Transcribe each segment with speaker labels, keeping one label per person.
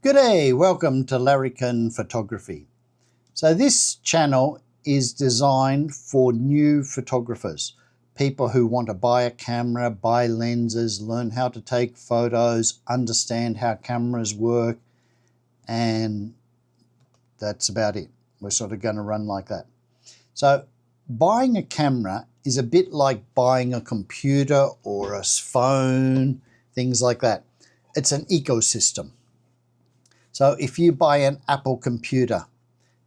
Speaker 1: Good day, welcome to Larrikin Photography. So this channel is designed for new photographers, people who want to buy a camera, buy lenses, learn how to take photos, understand how cameras work, and that's about it. We're sort of going to run like that. So buying a camera is a bit like buying a computer or a phone, things like that. It's an ecosystem. So if you buy an Apple computer,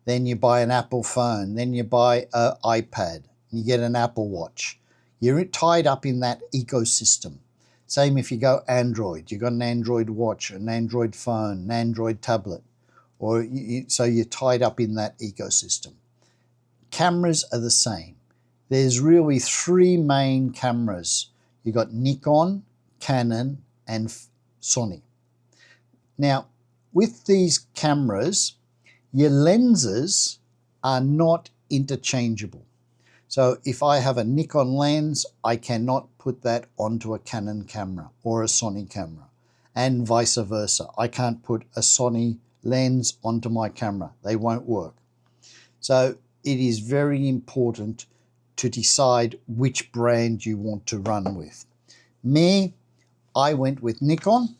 Speaker 1: then you buy an Apple phone, then you buy an iPad, you get an Apple Watch. You're tied up in that ecosystem. Same if you go Android, you've got an Android watch, an Android phone, an Android tablet, so you're tied up in that ecosystem. Cameras are the same. There's really three main cameras. You've got Nikon, Canon, and Sony. Now, with these cameras, your lenses are not interchangeable. So if I have a Nikon lens, I cannot put that onto a Canon camera or a Sony camera, and vice versa. I can't put a Sony lens onto my camera. They won't work. So it is very important to decide which brand you want to run with. Me, I went with Nikon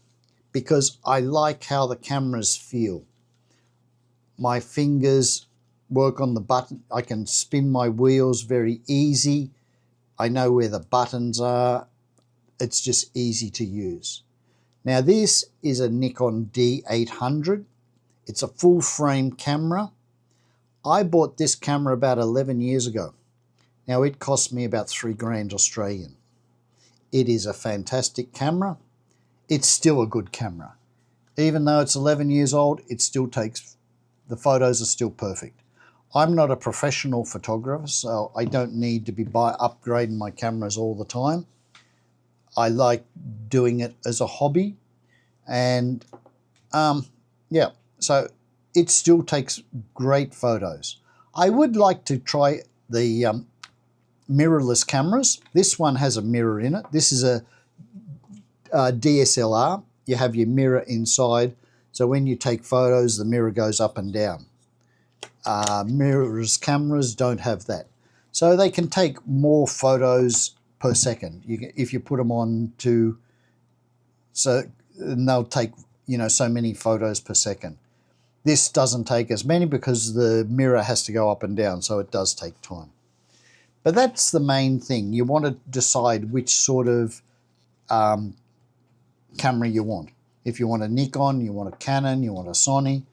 Speaker 1: because I like how the cameras feel. My fingers work on the button. I can spin my wheels very easy. I know where the buttons are. It's just easy to use. Now this is a Nikon D800. It's a full frame camera. I bought this camera about 11 years ago. Now it cost me about 3 grand Australian. It is a fantastic camera. It's still a good camera. Even though it's 11 years old, it still takes, the photos are still perfect. I'm not a professional photographer, so I don't need to be upgrading my cameras all the time. I like doing it as a hobby, and yeah, so it still takes great photos. I would like to try the mirrorless cameras. This one has a mirror in it. This is a DSLR. You have your mirror inside, so when you take photos, the mirror goes up and down. Mirrorless cameras don't have that, so they can take more photos per second. If you put them on to, and they'll take so many photos per second. This doesn't take as many because the mirror has to go up and down, so it does take time. But that's the main thing. You want to decide which sort of camera you want. If you want a Nikon, you want a Canon, you want a Sony.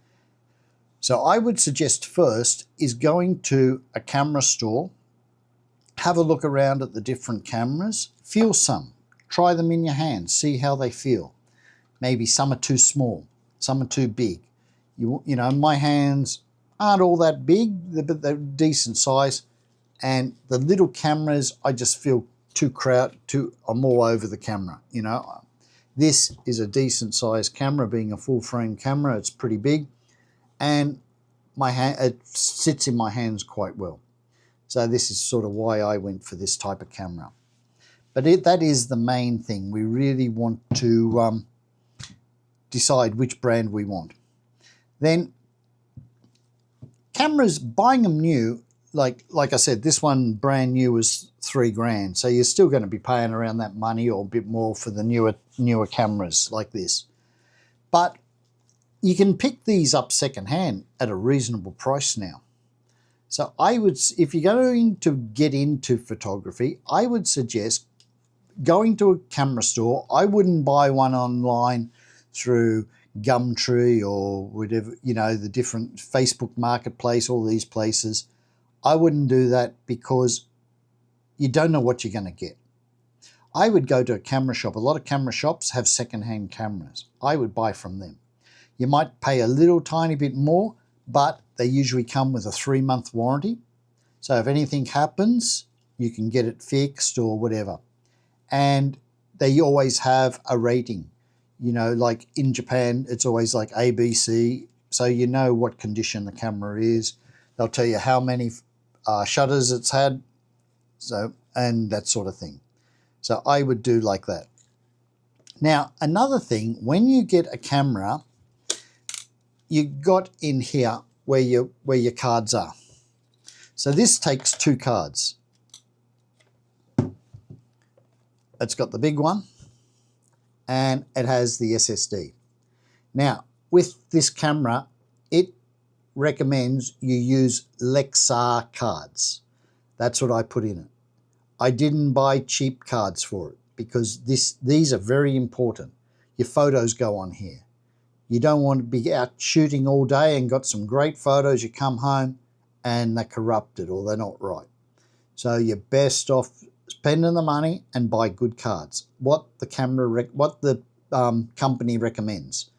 Speaker 1: So I would suggest first is going to a camera store, have a look around at the different cameras, feel some, try them in your hand, see how they feel. Maybe some are too small, some are too big. You know, my hands aren't all that big, but they're decent size. And the little cameras, I just feel too crowded, I'm all over the camera, This is a decent sized camera, being a full frame camera. It's pretty big, and it sits in my hands quite well. So this is sort of why I went for this type of camera. But that is the main thing. We really want to decide which brand we want. Then cameras, buying them new, like I said, this one brand new was 3 grand. So you're still going to be paying around that money or a bit more for the newer cameras like this. But you can pick these up secondhand at a reasonable price now. So if you're going to get into photography, I would suggest going to a camera store. I wouldn't buy one online through Gumtree or whatever, the different Facebook Marketplace, all these places. I wouldn't do that because you don't know what you're going to get. I would go to a camera shop. A lot of camera shops have secondhand cameras. I would buy from them. You might pay a little tiny bit more, but they usually come with a 3-month warranty. So if anything happens, you can get it fixed or whatever. And they always have a rating. Like in Japan, it's always like ABC, so you know what condition the camera is. They'll tell you how many shutters it's had, and that sort of thing. So I would do like that. Now, another thing, when you get a camera, you got in here where your cards are. So this takes 2 cards. It's got the big one and it has the SSD. Now, with this camera, it recommends you use Lexar cards. That's what I put in it. I didn't buy cheap cards for it because these are very important. Your photos go on here. You don't want to be out shooting all day and got some great photos. You come home and they're corrupted or they're not right. So you're best off spending the money and buy good cards. What the company recommends.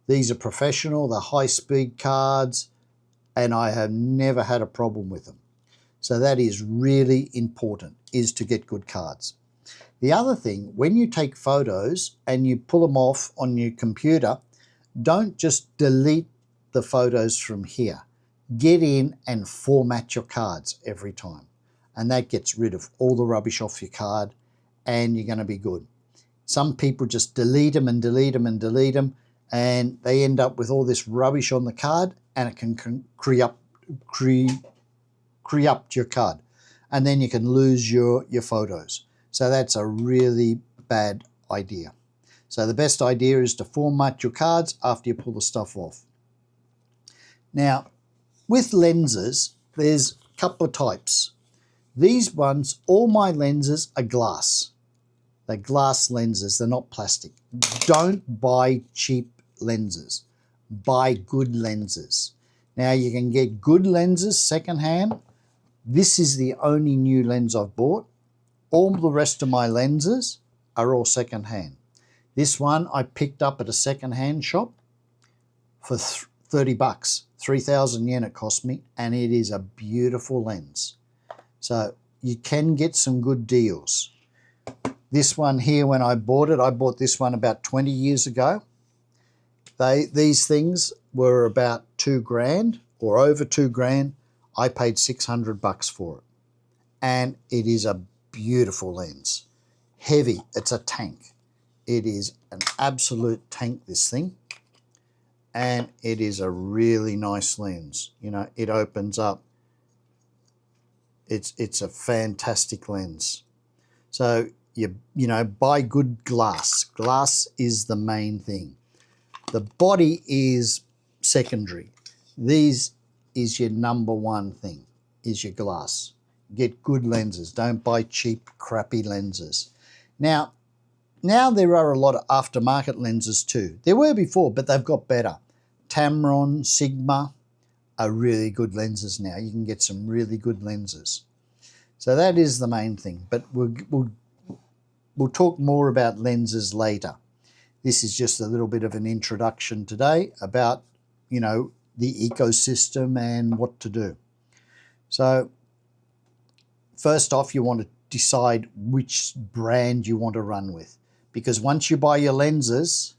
Speaker 1: These are professional, they're high-speed cards, and I have never had a problem with them. So that is really important, is to get good cards. The other thing, when you take photos and you pull them off on your computer, don't just delete the photos from here. Get in and format your cards every time. And that gets rid of all the rubbish off your card and you're going to be good. Some people just delete them and delete them and delete them, and they end up with all this rubbish on the card, and it can corrupt your card, and then you can lose your photos. So that's a really bad idea. So the best idea is to format your cards after you pull the stuff off. Now, with lenses, there's a couple of types. These ones, all my lenses are glass. They're glass lenses, they're not plastic. Don't buy cheap lenses. Buy good lenses. Now you can get good lenses secondhand. This is the only new lens I've bought. All the rest of my lenses are all secondhand. This one I picked up at a secondhand shop for 30 bucks. 3,000 yen it cost me, and it is a beautiful lens. So you can get some good deals. This one here, when I bought this one about 20 years ago. These things were about $2,000 or over $2,000. I paid 600 bucks for it. And it is a beautiful lens. Heavy, it's a tank. It is an absolute tank, this thing. And it is a really nice lens. You know, it opens up. It's a fantastic lens. So you know, buy good glass. Glass is the main thing. The body is secondary. These is your number one thing, is your glass. Get good lenses. Don't buy cheap, crappy lenses. Now there are a lot of aftermarket lenses too. There were before, but they've got better. Tamron, Sigma are really good lenses now. You can get some really good lenses. So that is the main thing. But we'll talk more about lenses later. This is just a little bit of an introduction today about, you know, the ecosystem and what to do. So first off, you want to decide which brand you want to run with, because once you buy your lenses,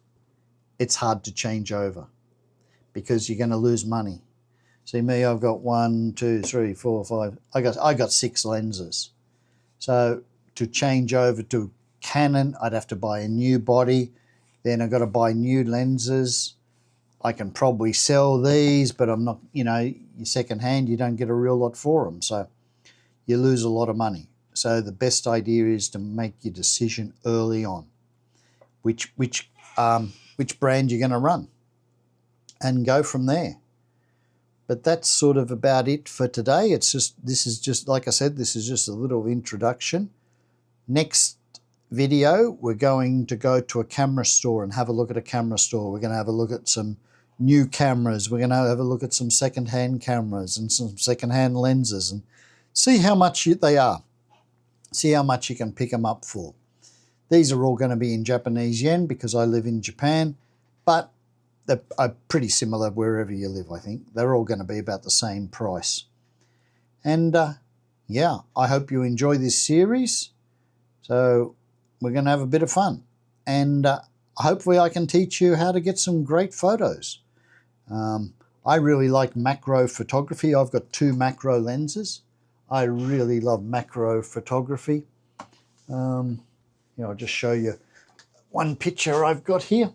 Speaker 1: it's hard to change over because you're going to lose money. See me, I've got 1, 2, 3, 4, 5. I got 6 lenses. So to change over to Canon, I'd have to buy a new body. Then I've got to buy new lenses. I can probably sell these, but I'm not, you know, you secondhand, you don't get a real lot for them. So you lose a lot of money. So the best idea is to make your decision early on, which brand you're going to run, and go from there. But that's sort of about it for today. This is just, like I said, this is just a little introduction. Next video, we're going to go to a camera store and have a look at a camera store. We're going to have a look at some new cameras. We're going to have a look at some secondhand cameras and some secondhand lenses and see how much they are. See how much you can pick them up for. These are all going to be in Japanese yen because I live in Japan, but they're pretty similar wherever you live, I think. They're all going to be about the same price. And yeah, I hope you enjoy this series. So we're going to have a bit of fun. And hopefully I can teach you how to get some great photos. I really like macro photography. I've got 2 macro lenses. I really love macro photography. I'll just show you one picture I've got here.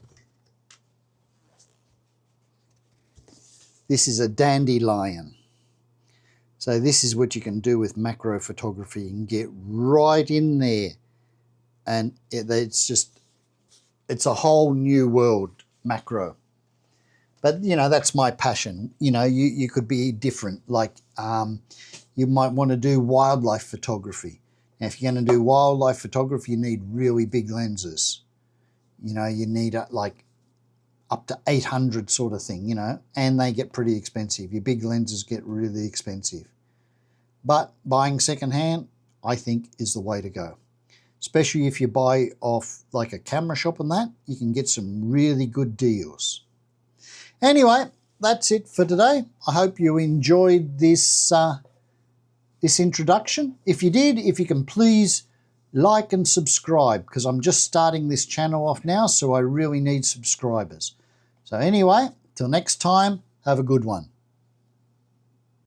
Speaker 1: This is a dandelion. So this is what you can do with macro photography. You can get right in there, and it's a whole new world, macro. But, you know, that's my passion. You know, you could be different. Like you might want to do wildlife photography. Now, if you're going to do wildlife photography, you need really big lenses. You know, you need like up to 800 sort of thing, you know, and they get pretty expensive. Your big lenses get really expensive. But buying secondhand, I think, is the way to go. Especially if you buy off like a camera shop and that, you can get some really good deals. Anyway, that's it for today. I hope you enjoyed this, this introduction. If you did, if you can please like and subscribe, because I'm just starting this channel off now, so I really need subscribers. So anyway, till next time, have a good one.